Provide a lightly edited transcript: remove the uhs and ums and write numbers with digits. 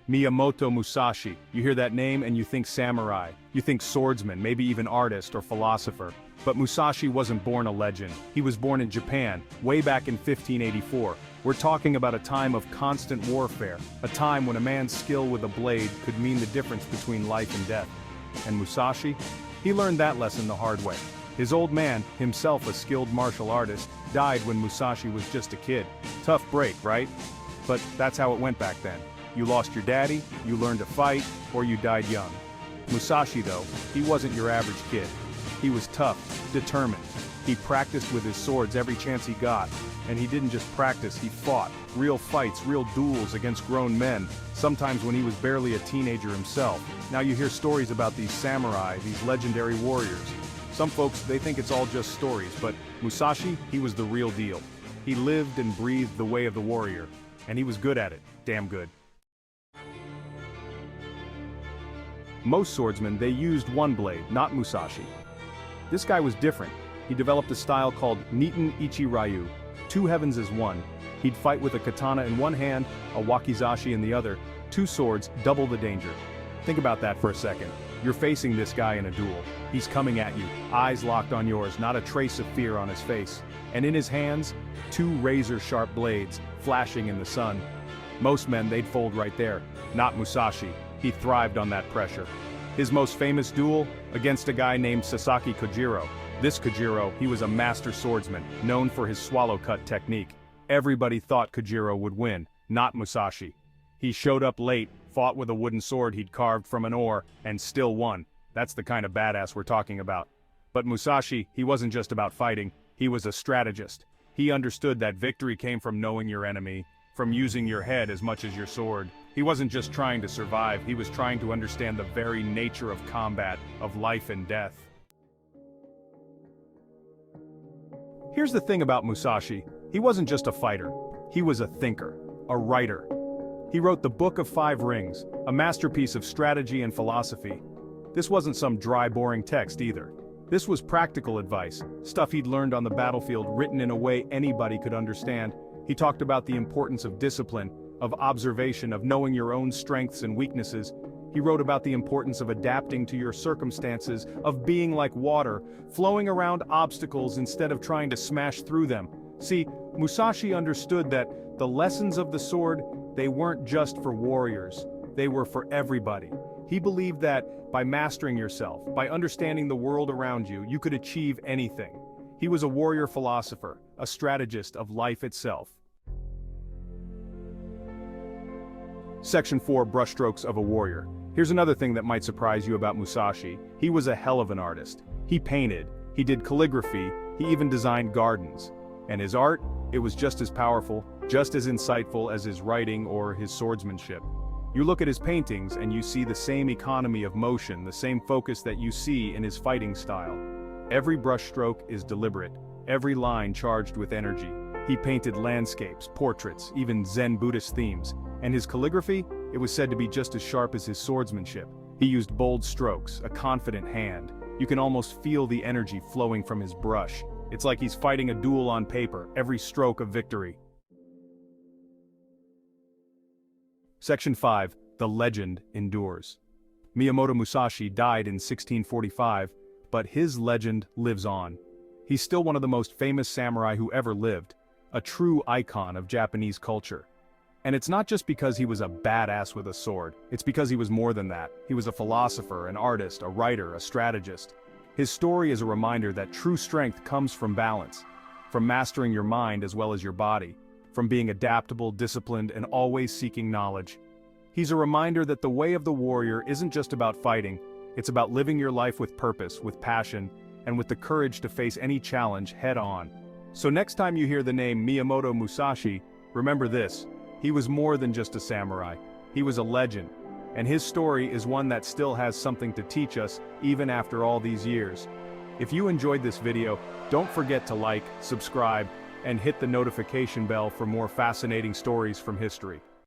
Miyamoto Musashi. You hear that name and you think samurai. You think swordsman, maybe even artist or philosopher. But Musashi wasn't born a legend. He was born in Japan, way back in 1584. We're talking about a time of constant warfare, a time when a man's skill with a blade could mean the difference between life and death. And Musashi? He learned that lesson the hard way. His old man, himself a skilled martial artist, died when Musashi was just a kid. Tough break, right? But that's how it went back then. You lost your daddy, you learned to fight, or you died young. Musashi, though, he wasn't your average kid. He was tough, determined. He practiced with his swords every chance he got. And he didn't just practice, he fought. Real fights, real duels against grown men, sometimes when he was barely a teenager himself. Now you hear stories about these samurai, these legendary warriors. Some folks, they think it's all just stories, but Musashi, he was the real deal. He lived and breathed the way of the warrior. And he was good at it, damn good. Most swordsmen, they used one blade, not Musashi. This guy was different. He developed a style called Niten Ichi Ryu, two heavens as one. He'd fight with a katana in one hand, a wakizashi in the other, two swords, double the danger. Think about that for a second. You're facing this guy in a duel. He's coming at you, eyes locked on yours, not a trace of fear on his face. And in his hands, two razor-sharp blades, flashing in the sun. Most men, they'd fold right there. Not Musashi. He thrived on that pressure. His most famous duel? Against a guy named Sasaki Kojiro. This Kojiro, he was a master swordsman, known for his swallow cut technique. Everybody thought Kojiro would win, not Musashi. He showed up late, fought with a wooden sword he'd carved from an oar, and still won. That's the kind of badass we're talking about. But Musashi, he wasn't just about fighting, he was a strategist. He understood that victory came from knowing your enemy, from using your head as much as your sword. He wasn't just trying to survive, he was trying to understand the very nature of combat, of life and death. Here's the thing about Musashi, he wasn't just a fighter, he was a thinker, a writer. He wrote the Book of Five Rings, a masterpiece of strategy and philosophy. This wasn't some dry, boring text either. This was practical advice, stuff he'd learned on the battlefield written in a way anybody could understand. He talked about the importance of discipline, of observation, of knowing your own strengths and weaknesses. He wrote about the importance of adapting to your circumstances, of being like water, flowing around obstacles instead of trying to smash through them. See, Musashi understood that the lessons of the sword, they weren't just for warriors, they were for everybody. He believed that by mastering yourself, by understanding the world around you, you could achieve anything. He was a warrior philosopher, a strategist of life itself. Section 4, Brushstrokes of a Warrior. Here's another thing that might surprise you about Musashi. He was a hell of an artist. He painted, he did calligraphy, he even designed gardens. And his art, it was just as powerful, just as insightful as his writing or his swordsmanship. You look at his paintings and you see the same economy of motion, the same focus that you see in his fighting style. Every brushstroke is deliberate, every line charged with energy. He painted landscapes, portraits, even Zen Buddhist themes. And his calligraphy, it was said to be just as sharp as his swordsmanship. He used bold strokes, a confident hand. You can almost feel the energy flowing from his brush. It's like he's fighting a duel on paper, every stroke of victory. Section 5, The Legend Endures. Miyamoto Musashi died in 1645, but his legend lives on. He's still one of the most famous samurai who ever lived, a true icon of Japanese culture. And it's not just because he was a badass with a sword, it's because he was more than that. He was a philosopher, an artist, a writer, a strategist. His story is a reminder that true strength comes from balance, from mastering your mind as well as your body, from being adaptable, disciplined, and always seeking knowledge. He's a reminder that the way of the warrior isn't just about fighting, it's about living your life with purpose, with passion, and with the courage to face any challenge head on. So next time you hear the name Miyamoto Musashi, remember this. He was more than just a samurai. He was a legend. And his story is one that still has something to teach us, even after all these years. If you enjoyed this video, don't forget to like, subscribe, and hit the notification bell for more fascinating stories from history.